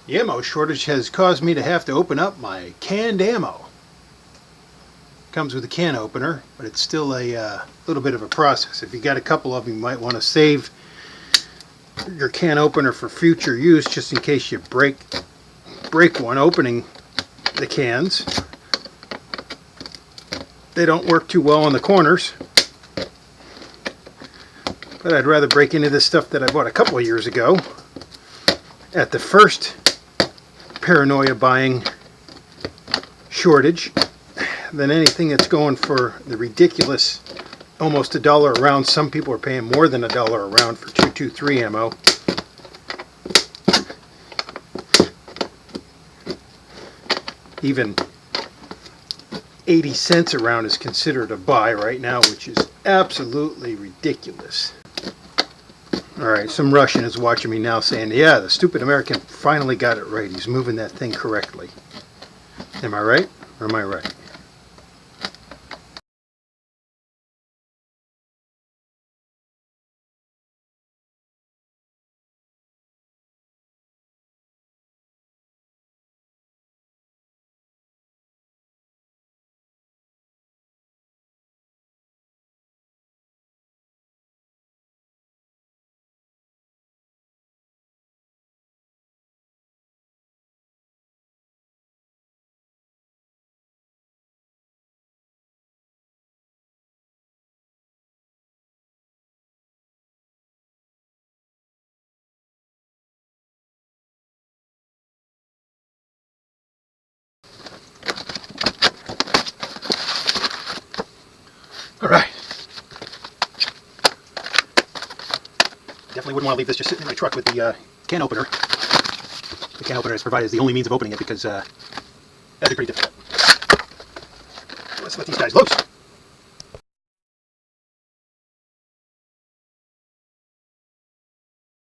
The ammo shortage has caused me to have to open up my canned ammo. Comes with a can opener, but it's still a little bit of a process. If you got a couple of them, you might want to save your can opener for future use, just in case you break one opening the cans. They don't work too well on the corners, but I'd rather break into this stuff that I bought a couple of years ago at the first paranoia buying shortage than anything that's going for the ridiculous almost $1 a round. Some people are paying more than $1 a round for 223 ammo. Even 80 cents a round is considered a buy right now, which is absolutely ridiculous. Alright, some Russian is watching me now saying, yeah, the stupid American finally got it right. He's moving that thing correctly. Am I right? Or am I right? Alright. Definitely wouldn't want to leave this just sitting in my truck with the can opener. The can opener is provided as the only means of opening it, because that'd be pretty difficult. Let's let these guys loose.